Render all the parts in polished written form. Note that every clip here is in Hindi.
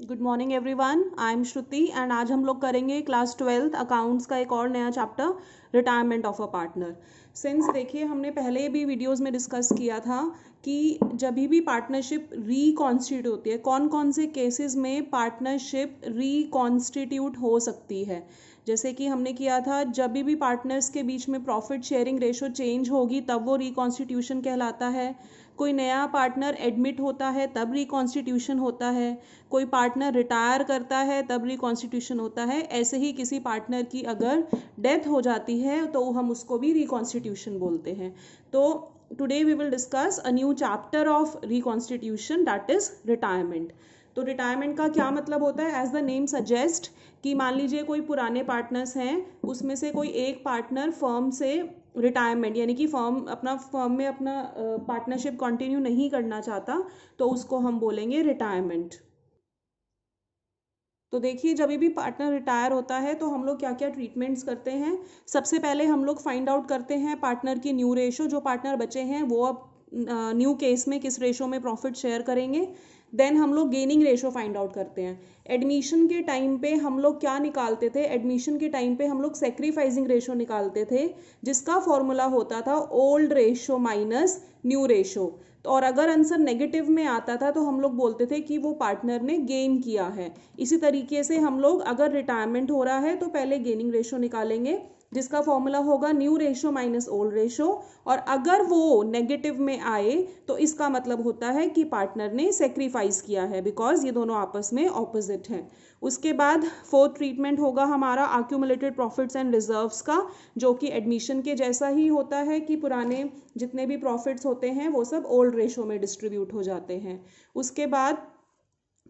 Good morning everyone, I am Shruti and आज हम लोग करेंगे क्लास 12th अकाउंट्स का एक और नया chapter, retirement of a partner. Since देखिए हमने पहले भी वीडियोस में डिस्कस किया था कि जब भी पार्टनरशिप रिकॉन्स्टिट्यूट होती है, कौन कौन से केसेस में पार्टनरशिप रिकॉन्स्टिट्यूट हो सकती है। जैसे कि हमने किया था जब भी पार्टनर्स के बीच में प्रॉफिट शेयरिंग रेशो चेंज होगी तब वो रिकॉन्स्टिट्यूशन कहलाता है। कोई नया पार्टनर एडमिट होता है तब रिकॉन्स्टिट्यूशन होता है। कोई पार्टनर रिटायर करता है तब रिकॉन्स्टिट्यूशन होता है। ऐसे ही किसी पार्टनर की अगर डेथ हो जाती है तो हम उसको भी रिकॉन्स्टिट्यूशन बोलते हैं। तो today we will discuss a new chapter of reconstitution, that is retirement. तो रिटायरमेंट का क्या मतलब होता है? एज द नेम सजेस्ट कि मान लीजिए कोई पुराने पार्टनर्स हैं, उसमें से कोई एक पार्टनर फर्म से रिटायरमेंट यानी कि फर्म में अपना पार्टनरशिप कंटिन्यू नहीं करना चाहता, तो उसको हम बोलेंगे रिटायरमेंट। तो देखिए जब भी पार्टनर रिटायर होता है तो हम लोग क्या क्या ट्रीटमेंट्स करते हैं। सबसे पहले हम लोग फाइंड आउट करते हैं पार्टनर की न्यू रेशो। जो पार्टनर बचे हैं वो अब न्यू केस में किस रेशो में प्रॉफिट शेयर करेंगे। देन हम लोग गेनिंग रेशो फाइंड आउट करते हैं। एडमिशन के टाइम पे हम लोग क्या निकालते थे? एडमिशन के टाइम पे हम लोग सेक्रीफाइसिंग रेशो निकालते थे, जिसका फॉर्मूला होता था old ratio minus new ratio. तो और अगर आंसर नेगेटिव में आता था तो हम लोग बोलते थे कि वो पार्टनर ने गेन किया है। इसी तरीके से हम लोग अगर रिटायरमेंट हो रहा है तो पहले गेनिंग रेशो निकालेंगे, जिसका फॉर्मूला होगा new ratio minus old ratio. और अगर वो नेगेटिव में आए तो इसका मतलब होता है कि पार्टनर ने सेक्रीफाइस किया है, बिकॉज ये दोनों आपस में ऑपोजिट हैं। उसके बाद फोर्थ ट्रीटमेंट होगा हमारा अक्यूमुलेटेड प्रॉफिट्स एंड रिजर्व्स का, जो कि एडमिशन के जैसा ही होता है कि पुराने जितने भी प्रॉफिट्स होते हैं वो सब ओल्ड रेशो में डिस्ट्रीब्यूट हो जाते हैं। उसके बाद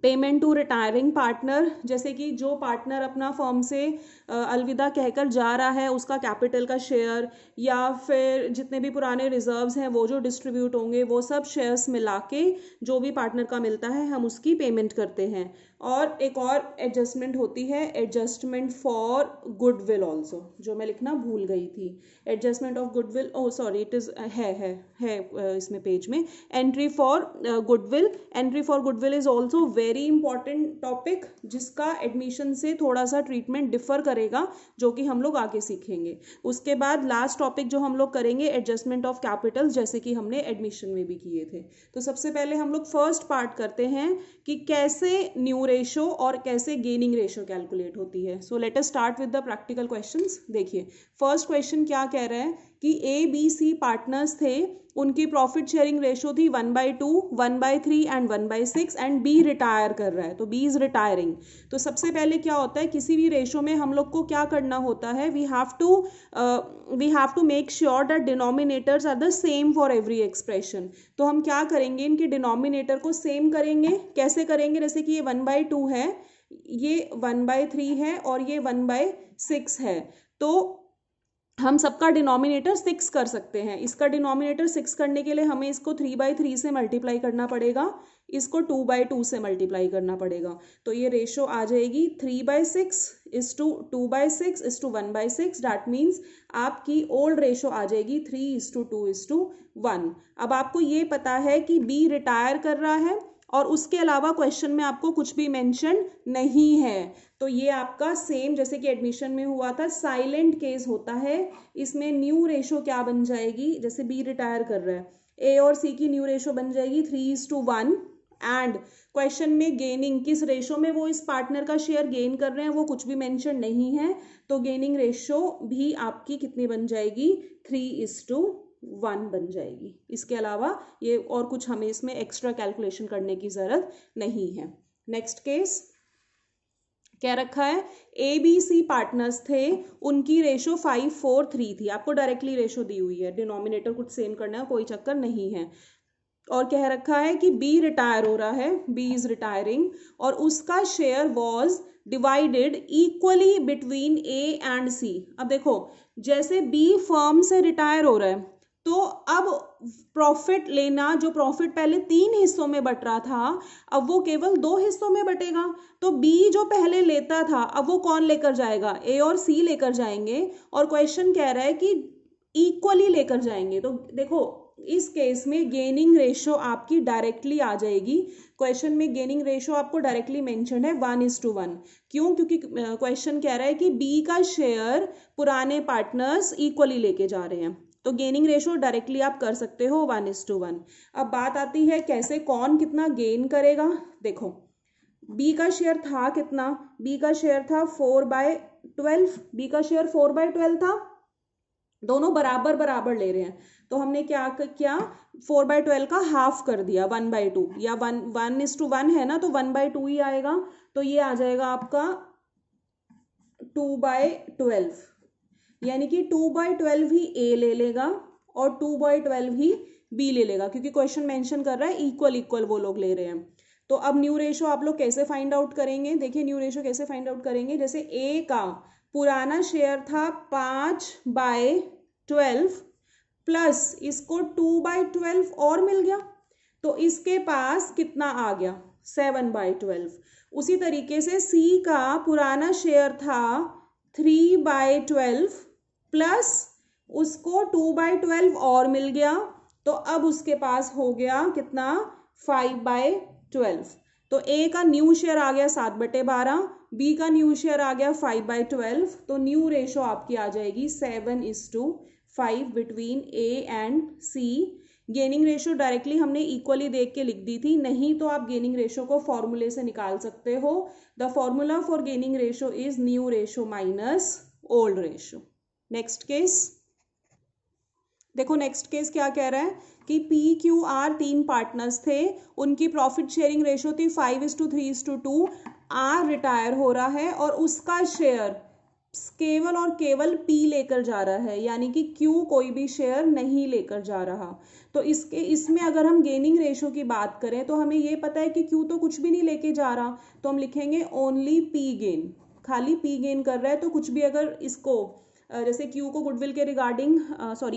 पेमेंट टू रिटायरिंग पार्टनर, जैसे कि जो पार्टनर अपना फर्म से अलविदा कहकर जा रहा है उसका कैपिटल का शेयर या फिर जितने भी पुराने रिजर्व्स हैं वो जो डिस्ट्रीब्यूट होंगे, वो सब शेयर्स मिला के जो भी पार्टनर का मिलता है हम उसकी पेमेंट करते हैं। और एक और एडजस्टमेंट होती है, एडजस्टमेंट फॉर गुडविल ऑल्सो, जो मैं लिखना भूल गई थी। Adjustment of goodwill, oh sorry, it is है इसमें पेज में entry for goodwill. Entry for goodwill is also very important topic, जिसका एडमिशन से थोड़ा सा ट्रीटमेंट डिफर करेगा, जो कि हम लोग आगे सीखेंगे। उसके बाद लास्ट टॉपिक जो हम लोग करेंगे एडजस्टमेंट ऑफ कैपिटल, जैसे कि हमने एडमिशन में भी किए थे। तो सबसे पहले हम लोग फर्स्ट पार्ट करते हैं कि कैसे न्यू रेशो और कैसे गेनिंग रेशो कैलकुलेट होती है। So let us start with the practical questions. देखिए फर्स्ट क्वेश्चन क्या कह रहा है कि ABC पार्टनर्स थे, उनकी प्रॉफिट शेयरिंग रेशो थी 1/2, 1/3 एंड 1/6 एंड B रिटायर कर रहा है, तो B इज रिटायरिंग। तो सबसे पहले क्या होता है, किसी भी रेशो में हम लोग को क्या करना होता है, we have to make sure that denominators are the same for every expression. तो हम क्या करेंगे, इनके डिनोमिनेटर को सेम करेंगे। कैसे करेंगे? जैसे कि ये 1/2 है, ये 1/3 है और ये 1/6 है, तो हम सबका डिनोमिनेटर 6 कर सकते हैं। इसका डिनोमिनेटर 6 करने के लिए हमें इसको 3/3 से मल्टीप्लाई करना पड़ेगा, इसको 2/2 से मल्टीप्लाई करना पड़ेगा। तो ये रेशो आ जाएगी 3/6 is to 2/6 is to 1/6। That means आपकी ओल्ड रेशो आ जाएगी 3:2:1। अब आपको ये पता है कि B रिटायर कर रहा है और उसके अलावा क्वेश्चन में आपको कुछ भी मेंशन नहीं है, तो ये आपका सेम जैसे कि एडमिशन में हुआ था साइलेंट केस होता है। इसमें न्यू रेशो क्या बन जाएगी, जैसे B रिटायर कर रहा है, A और C की न्यू रेशो बन जाएगी 3:1। एंड क्वेश्चन में गेनिंग किस रेशो में वो इस पार्टनर का शेयर गेन कर रहे हैं वो कुछ भी मेंशन नहीं है, तो गेनिंग रेशो भी आपकी कितनी बन जाएगी, 3:1 बन जाएगी। इसके अलावा ये और कुछ हमें इसमें एक्स्ट्रा कैलकुलेशन करने की जरूरत नहीं है। नेक्स्ट केस क्या रखा है, ABC पार्टनर्स थे, उनकी रेशो 5:4:3 थी। आपको डायरेक्टली रेशो दी हुई है, डिनोमिनेटर कुछ सेम करना है, कोई चक्कर नहीं है। और कह रखा है कि B रिटायर हो रहा है, B इज रिटायरिंग, और उसका share was divided equally between A and C। अब देखो जैसे B फर्म से रिटायर हो रहा है तो अब प्रॉफिट लेना, जो प्रॉफिट पहले 3 हिस्सों में बट रहा था अब वो केवल 2 हिस्सों में बटेगा। तो B जो पहले लेता था अब वो कौन लेकर जाएगा, A और C लेकर जाएंगे। और क्वेश्चन कह रहा है कि इक्वली लेकर जाएंगे। तो देखो इस केस में गेनिंग रेशो आपकी डायरेक्टली आ जाएगी। क्वेश्चन में गेनिंग रेशो आपको डायरेक्टली मेंशन है 1:1। क्यों? क्योंकि क्वेश्चन कह रहा है कि बी का शेयर पुराने पार्टनर्स इक्वली लेके जा रहे हैं, तो गेनिंग रेशो डायरेक्टली आप कर सकते हो 1:1। अब बात आती है कैसे, कौन कितना गेन करेगा। देखो बी का शेयर था कितना, बी का शेयर था 4/12, बी का शेयर 4/12 था, दोनों बराबर बराबर ले रहे हैं, तो हमने क्या किया, 4/12 का हाफ कर दिया 1/2, या 1:1 है ना, तो 1/2 ही आएगा, तो ये आ जाएगा आपका 2/12, यानी कि 2/12 ही ए ले लेगा और 2/12 ही बी ले लेगा, क्योंकि क्वेश्चन मेंशन कर रहा है इक्वल इक्वल वो लोग ले रहे हैं। तो अब न्यू रेशो आप लोग कैसे फाइंड आउट करेंगे, देखिए न्यू रेशो कैसे फाइंड आउट करेंगे। जैसे ए का पुराना शेयर था 5/12 प्लस इसको 2/12 और मिल गया, तो इसके पास कितना आ गया 7/12। उसी तरीके से सी का पुराना शेयर था 3/12 प्लस उसको 2/12 और मिल गया, तो अब उसके पास हो गया कितना 5/12। तो ए का न्यू शेयर आ गया 7/12, बी का न्यू शेयर आ गया 5/12, तो न्यू रेशो आपकी आ जाएगी 7:5 between A and C. Gaining ratio directly हमने इक्वली देख के लिख दी थी, नहीं तो आप गेनिंग रेशो को फॉर्मूले से निकाल सकते हो। The formula for gaining ratio is new ratio minus old ratio. Next case देखो, नेक्स्ट केस क्या कह रहा है कि पी क्यू आर 3 पार्टनर्स थे, उनकी प्रॉफिट शेयरिंग रेशो थी 5:3:2। आर रिटायर हो रहा है और उसका शेयर केवल और केवल पी लेकर जा रहा है, यानी कि क्यू कोई भी शेयर नहीं लेकर जा रहा। तो इसमें अगर हम गेनिंग रेशो की बात करें तो हमें ये पता है कि क्यू तो कुछ भी नहीं लेके जा रहा, तो हम लिखेंगे ओनली पी गेन, खाली पी गेन कर रहा है। तो कुछ भी अगर इसको जैसे क्यू को गुडविल के रिगार्डिंग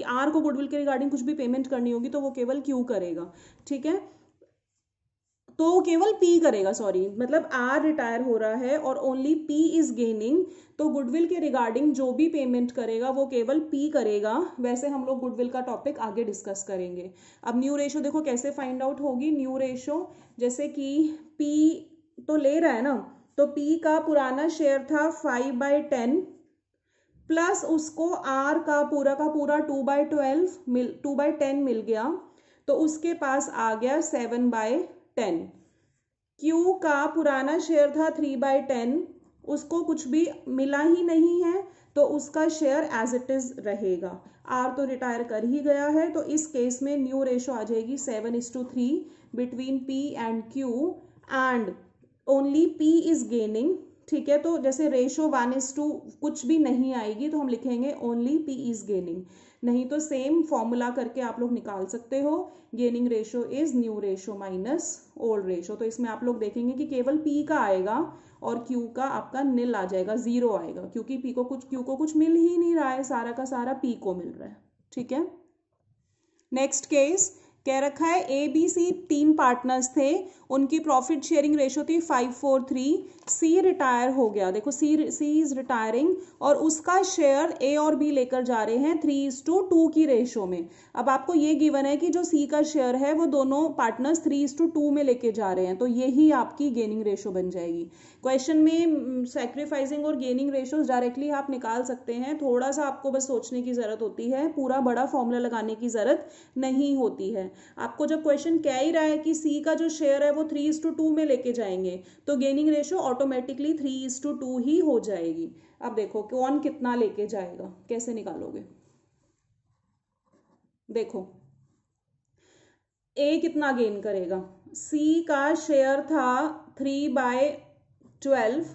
आर को गुडविल के रिगार्डिंग कुछ भी पेमेंट करनी होगी तो वो केवल क्यू करेगा, ठीक है, तो केवल पी करेगा, मतलब आर रिटायर हो रहा है और ओनली पी इज गेनिंग, तो गुडविल के रिगार्डिंग जो भी पेमेंट करेगा वो केवल पी करेगा। वैसे हम लोग गुडविल का टॉपिक आगे डिस्कस करेंगे। अब न्यू रेशो देखो कैसे फाइंड आउट होगी। न्यू रेशो जैसे कि पी तो ले रहा है ना, तो पी का पुराना शेयर था 5/10 प्लस उसको आर का पूरा 2/10 मिल गया, तो उसके पास आ गया 7/10। क्यू का पुराना शेयर था 3/10, उसको कुछ भी मिला ही नहीं है, तो उसका शेयर एज इट इज रहेगा। आर तो रिटायर कर ही गया है, तो इस केस में न्यू रेशो आ जाएगी 7:3 between P and Q, and only P is gaining, ठीक है। तो जैसे रेशो 1:2 कुछ भी नहीं आएगी तो हम लिखेंगे ओनली पी इज गेनिंग, नहीं तो सेम फॉर्मूला करके आप लोग निकाल सकते हो। Gaining ratio is new ratio minus old ratio. तो इसमें आप लोग देखेंगे कि केवल पी का आएगा और क्यू का आपका निल आ जाएगा, 0 आएगा, क्योंकि क्यू को कुछ मिल ही नहीं रहा है, सारा का सारा पी को मिल रहा है, ठीक है। नेक्स्ट केस कह रखा है ए बी सी 3 पार्टनर्स थे, उनकी प्रॉफिट शेयरिंग रेशो थी 5:4:3। सी रिटायर हो गया, देखो सी इज रिटायरिंग और उसका शेयर ए और बी लेकर जा रहे हैं 3:2 की रेशो में। अब आपको ये गिवन है कि जो सी का शेयर है वो दोनों पार्टनर्स 3:2 में लेके जा रहे हैं, तो यही आपकी गेनिंग रेशो बन जाएगी। क्वेश्चन में सैक्रिफाइसिंग और गेनिंग रेशोज डायरेक्टली आप निकाल सकते हैं, थोड़ा सा आपको बस सोचने की जरूरत होती है, पूरा बड़ा फॉर्मूला लगाने की जरूरत नहीं होती है। आपको जब क्वेश्चन कह ही रहा है कि सी का जो शेयर है वो 3:2 में लेके जाएंगे, तो गेनिंग रेशो ऑटोमेटिकली 3:2 ही हो जाएगी। अब देखो कौन कितना लेके जाएगा, कैसे निकालोगे। देखो ए कितना गेन करेगा, सी का शेयर था 3/12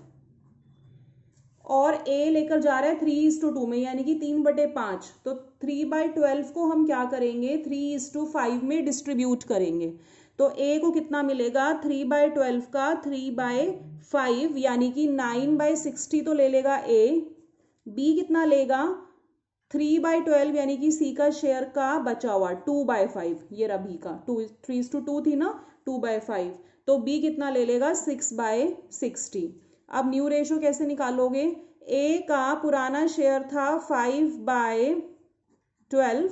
और ए लेकर जा रहा है 3:2 में, यानी कि 3/5, तो 3/12 को हम क्या करेंगे 3:5 में डिस्ट्रीब्यूट करेंगे, तो ए को कितना मिलेगा 3/12 का 3/5, यानी कि 9/60 तो ले लेगा ए। बी कितना लेगा 3/12, यानी कि सी का शेयर का बचा हुआ 2/5, ये रहा बी का 3:2 थी ना, 2/5, तो बी कितना ले लेगा 6/60। अब न्यू रेशो कैसे निकालोगे, ए का पुराना शेयर था 5/12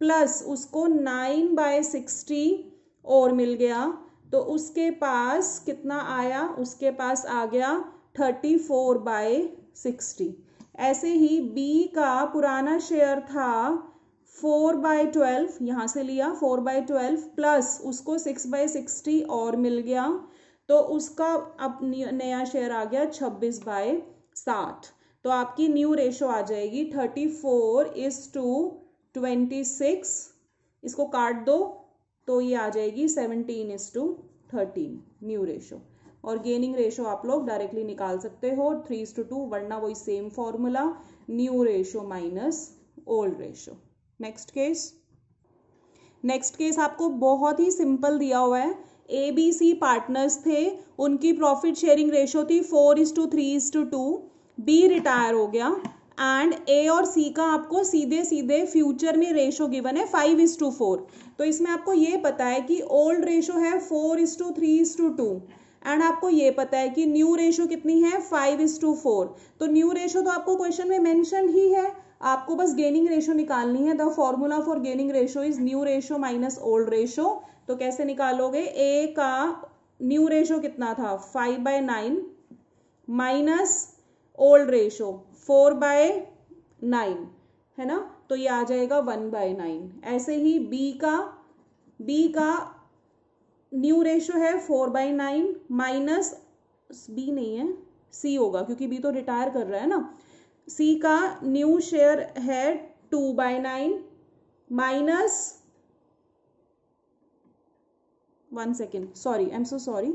प्लस उसको 9/60 और मिल गया, तो उसके पास कितना आया, उसके पास आ गया 34/60। ऐसे ही बी का पुराना शेयर था 4/12, यहाँ से लिया 4/12 प्लस उसको 6/60 और मिल गया, तो उसका अब नया शेयर आ गया 26/60। तो आपकी न्यू रेशो आ जाएगी 34:26। इसको काट दो तो ये आ जाएगी 17:13 न्यू रेशो। और गेनिंग रेशो आप लोग डायरेक्टली निकाल सकते हो 3:2, वरना वही same formula, new ratio minus old ratio. Next case आपको बहुत ही सिंपल दिया हुआ है। ABC पार्टनर्स थे, उनकी प्रॉफिट शेयरिंग रेशो थी 4:3:2, B रिटायर हो गया एंड A और C का आपको सीधे सीधे फ्यूचर में रेशो गिवन है 5:4। तो इसमें आपको ये पता है कि ओल्ड रेशो है 4:3:2 एंड आपको ये पता है कि न्यू रेशो कितनी है 5:4। तो न्यू रेशो तो आपको क्वेश्चन में मेंशन ही है, आपको बस गेनिंग रेशो निकालनी है। The formula for gaining ratio is new ratio minus old ratio. तो कैसे निकालोगे, A का न्यू रेशो कितना था 5/9 माइनस ओल्ड रेशो 4/9 है ना, तो ये आ जाएगा 1/9। ऐसे ही B का न्यू रेशो है 4/9 माइनस, B नहीं है C होगा क्योंकि B तो रिटायर कर रहा है ना। C का न्यू शेयर है 2/9 minus, 1 second, sorry, I am so sorry.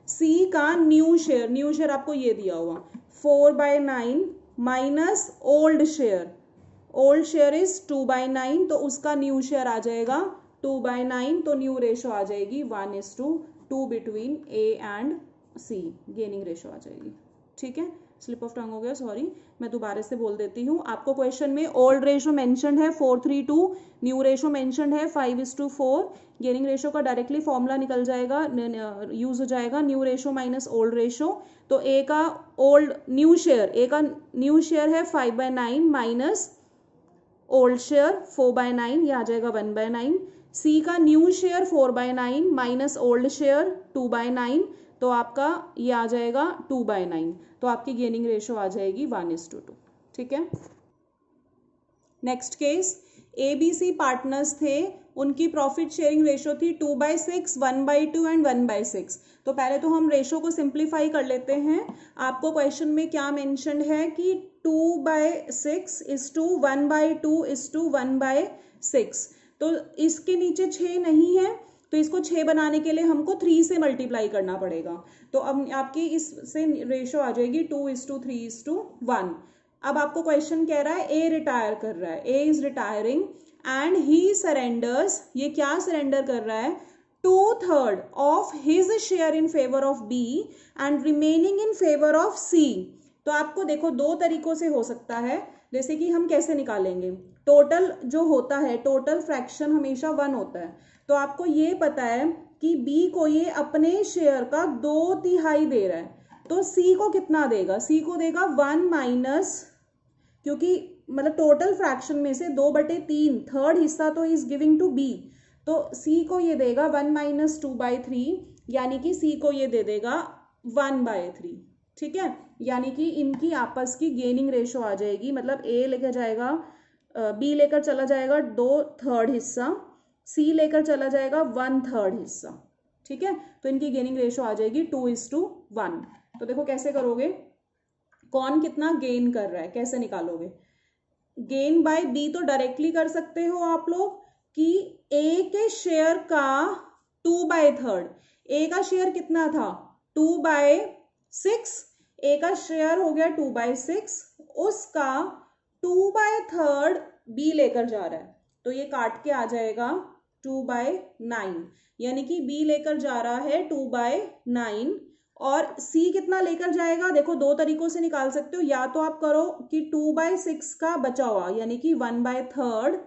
C का न्यू शेयर आपको ये दिया हुआ 4/9 माइनस ओल्ड शेयर इज 2/9, तो उसका न्यू शेयर आ जाएगा 2/9। तो न्यू रेशो आ जाएगी 1:2 between A and C, gaining ratio आ जाएगी। ठीक है, स्लिप ऑफ टंग हो गया, सॉरी, मैं दोबारा से बोल देती हूँ। आपको क्वेश्चन में ओल्ड रेशो मेंशन्ड है 4:3:2, न्यू रेशो मेंशन्ड है 5:4। गेनिंग रेशो का डायरेक्टली फॉर्मूला निकल जाएगा, यूज हो जाएगा new ratio minus old ratio. तो A का न्यू शेयर है 5/9 माइनस ओल्ड शेयर 4/9, ये आ जाएगा 1/9। C का new share 4/9 minus old share 2/9, तो आपका ये आ जाएगा 2/9। तो आपकी गेनिंग रेशो आ जाएगी 1:2। ठीक है, नेक्स्ट केस, ABC पार्टनर्स थे, उनकी प्रॉफिट शेयरिंग रेशो थी 2/6, 1/2 एंड 1/6। तो पहले तो हम रेशो को सिंप्लीफाई कर लेते हैं। आपको क्वेश्चन में क्या मेंशन्ड है कि 2/6 इज टू 1/2 इज टू 1/6। तो इसके नीचे 6 नहीं है, तो इसको 6 बनाने के लिए हमको 3 से मल्टीप्लाई करना पड़ेगा। तो अब आपकी इससे रेशो आ जाएगी 2:3:1। अब आपको क्वेश्चन कह रहा है A रिटायर कर रहा है, A is retiring and he surrenders, ये क्या सरेंडर कर रहा है, 2/3 of his share in favour of B and remaining in favour of C। तो आपको देखो 2 तरीकों से हो सकता है, जैसे कि हम कैसे निकालेंगे, टोटल जो होता है, टोटल फ्रैक्शन हमेशा 1 होता है। तो आपको ये पता है कि B को ये अपने शेयर का 2/3 दे रहा है, तो C को कितना देगा, C को देगा 1 माइनस, क्योंकि मतलब टोटल फ्रैक्शन में से 2/3 थर्ड हिस्सा तो इज गिविंग टू B, तो C को ये देगा 1 माइनस 2/3, यानी कि C को ये दे देगा 1/3। ठीक है, यानी कि इनकी आपस की गेनिंग रेशो आ जाएगी, मतलब A लेकर जाएगा, B लेकर चला जाएगा 2/3 हिस्सा, C लेकर चला जाएगा 1/3 हिस्सा। ठीक है, तो इनकी गेनिंग रेशो आ जाएगी 2:1। तो देखो कैसे करोगे, कौन कितना गेन कर रहा है, कैसे निकालोगे। गेन बाय B तो डायरेक्टली कर सकते हो आप लोग कि A के शेयर का 2/3, A का शेयर कितना था 2/6, A का शेयर हो गया 2/6, उसका 2/3 B लेकर जा रहा है, तो ये काट के आ जाएगा 2/9, यानी कि B लेकर जा रहा है 2/9 और C कितना लेकर जाएगा, देखो 2 तरीकों से निकाल सकते हो, या तो आप करो कि 2/6 का बचा हुआ यानी कि 1/3,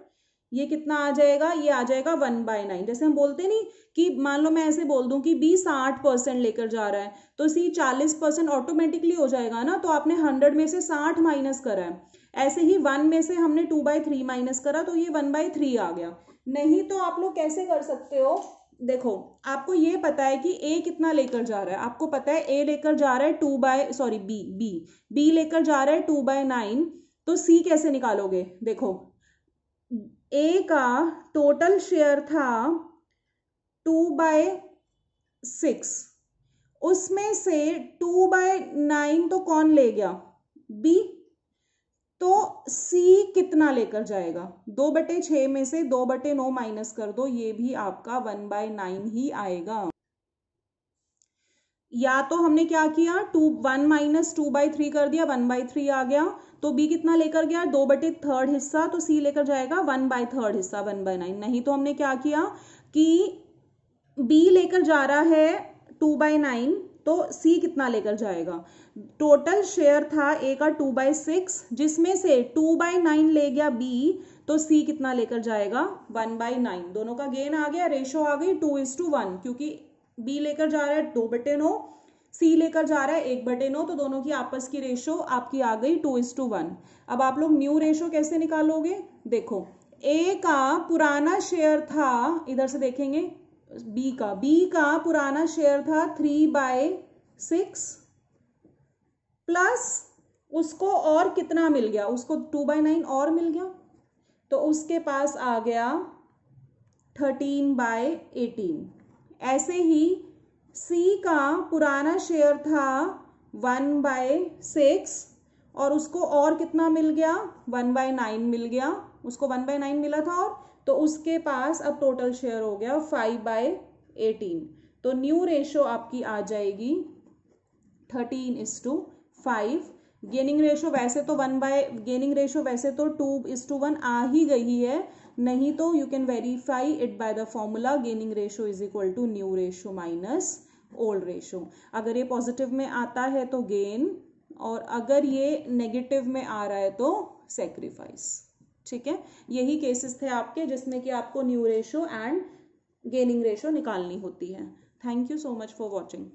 ये कितना आ जाएगा, ये आ जाएगा 1/9। जैसे हम बोलते नहीं कि मान लो मैं ऐसे बोल दूं कि B 60% लेकर जा रहा है, तो C 40% ऑटोमेटिकली हो जाएगा ना, तो आपने 100 में से 60 माइनस करा है। ऐसे ही 1 में से हमने 2/3 माइनस करा, तो ये 1/3 आ गया। नहीं तो आप लोग कैसे कर सकते हो, देखो आपको ये पता है कि ए कितना लेकर जा रहा है, आपको पता है ए लेकर जा रहा है बी लेकर जा रहा है 2/9, तो सी कैसे निकालोगे, देखो ए का टोटल शेयर था 2/6, उसमें से 2/9 तो कौन ले गया, बी, तो सी कितना लेकर जाएगा, 2/6 में से 2/9 माइनस कर दो, ये भी आपका 1/9 ही आएगा। या तो हमने क्या किया 1 माइनस 2/3 कर दिया, 1/3 आ गया, तो बी कितना लेकर गया 2/3 हिस्सा, तो सी लेकर जाएगा 1/3 हिस्सा 1/9। नहीं तो हमने क्या किया कि बी लेकर जा रहा है 2/9, तो सी कितना लेकर जाएगा, टोटल शेयर था ए का 2/6, जिसमें से 2/9 ले गया बी, तो सी कितना लेकर जाएगा 1/9। दोनों का गेन आ गया, रेशो आ गई 2:1, क्योंकि बी लेकर जा रहा है 2/9, सी लेकर जा रहा है 1/9, तो दोनों की आपस की रेशो आपकी आ गई 2:1। अब आप लोग न्यू रेशो कैसे निकालोगे, देखो ए का पुराना शेयर था, इधर से देखेंगे बी का पुराना शेयर था 3/6, प्लस उसको और कितना मिल गया, उसको 2/9 और मिल गया, तो उसके पास आ गया 13/18। ऐसे ही सी का पुराना शेयर था 1/6 और उसको और कितना मिल गया 1/9 मिल गया, उसको 1/9 मिला था, और तो उसके पास अब टोटल शेयर हो गया 5/18। तो न्यू रेशो आपकी आ जाएगी 13:5। गेनिंग रेशो वैसे तो 2:1 आ ही गई है, नहीं तो you can verify it by the formula gaining ratio is equal to new ratio minus old ratio. अगर ये पॉजिटिव में आता है तो गेन, और अगर ये नेगेटिव में आ रहा है तो सेक्रीफाइस। ठीक है, यही केसेस थे आपके जिसमें कि आपको new ratio and gaining ratio निकालनी होती है। Thank you so much for watching.